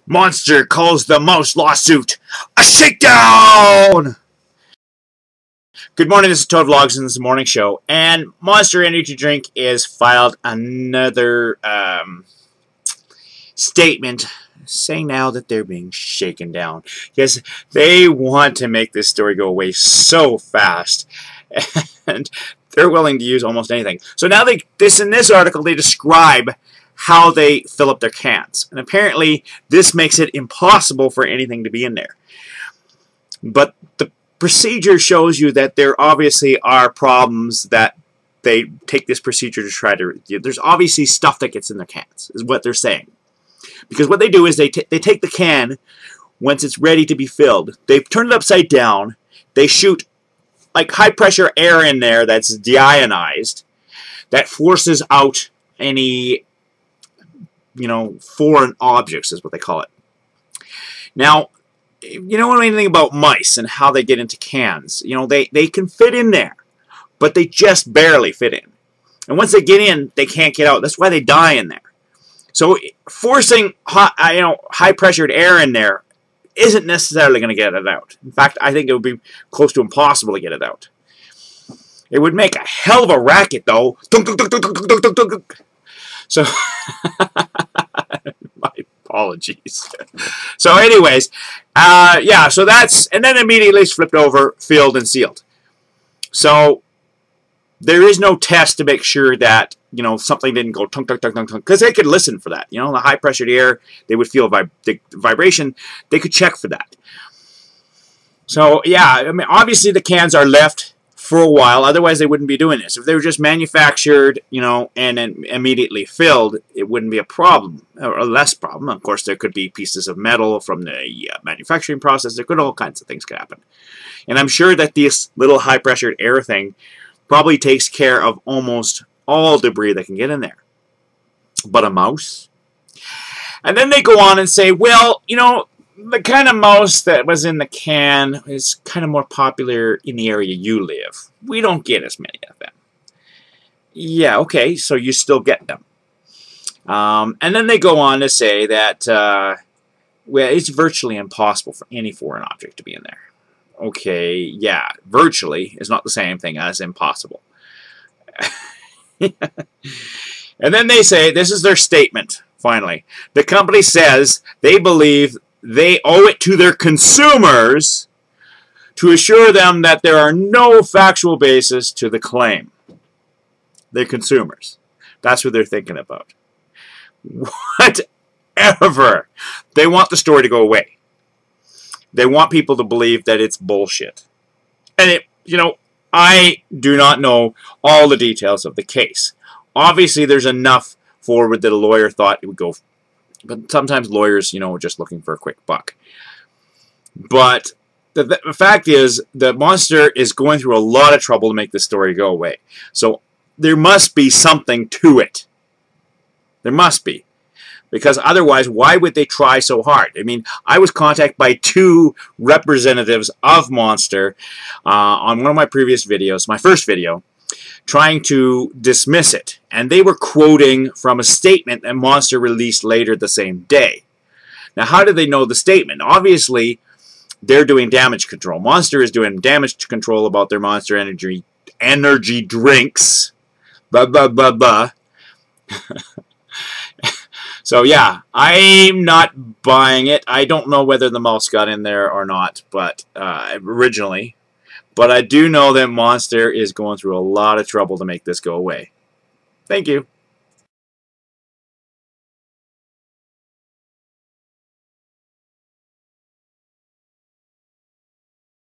Monster calls the mouse lawsuit a shakedown! Good morning, this is Toad Vlogs in this morning show, and Monster Energy Drink is filed another statement saying now that they're being shaken down. Yes, they want to make this story go away so fast, and they're willing to use almost anything. So now in this article they describe how they fill up their cans, and apparently this makes it impossible for anything to be in there. But the procedure shows you that there obviously are problems that they take this procedure to try to. There's obviously stuff that gets in their cans, is what they're saying. Because what they do is they take the can once it's ready to be filled. They turn it upside down. They shoot like high pressure air in there that's deionized, that forces out any foreign objects, is what they call it. Now, you know anything about mice and how they get into cans? They can fit in there, but they just barely fit in. And once they get in, they can't get out. That's why they die in there. So forcing high pressured air in there isn't necessarily going to get it out. In fact, I think it would be close to impossible to get it out. It would make a hell of a racket, though. So, my apologies. So anyways, yeah, so that's, and then immediately it's flipped over, filled, and sealed. So there is no test to make sure that, something didn't go tunk, tunk, tunk, tunk, tunk, because they could listen for that. The high pressured air, they would feel the vibration. They could check for that. So, yeah, I mean, obviously the cans are left for a while, otherwise they wouldn't be doing this. If they were just manufactured, and then immediately filled, it wouldn't be a problem, or a less problem. Of course, there could be pieces of metal from the manufacturing process. There could all kinds of things could happen. And I'm sure that this little high-pressured air thing probably takes care of almost all debris that can get in there. But a mouse? And then they go on and say, well, the kind of mouse that was in the can is kind of more popular in the area you live. We don't get as many of them. Yeah, okay, so you still get them. And then they go on to say that, well, it's virtually impossible for any foreign object to be in there. Okay, yeah, virtually is not the same thing as impossible. And then they say, this is their statement, finally. The company says they believe they owe it to their consumers to assure them that there are no factual basis to the claim. They're consumers. That's what they're thinking about. Whatever. They want the story to go away. They want people to believe that it's bullshit. And I do not know all the details of the case. Obviously, there's enough forward that a lawyer thought it would go. But sometimes lawyers, are just looking for a quick buck. But the fact is that Monster is going through a lot of trouble to make this story go away. So there must be something to it. There must be. Because otherwise, why would they try so hard? I mean, I was contacted by 2 representatives of Monster on one of my previous videos, my first video, trying to dismiss it. And they were quoting from a statement that Monster released later the same day. Now, how do they know the statement? Obviously, they're doing damage control. Monster is doing damage control about their Monster Energy drinks. Blah, blah, blah, blah. So, yeah, I'm not buying it. I don't know whether the mouse got in there or not, but originally. But I do know that Monster is going through a lot of trouble to make this go away. Thank you.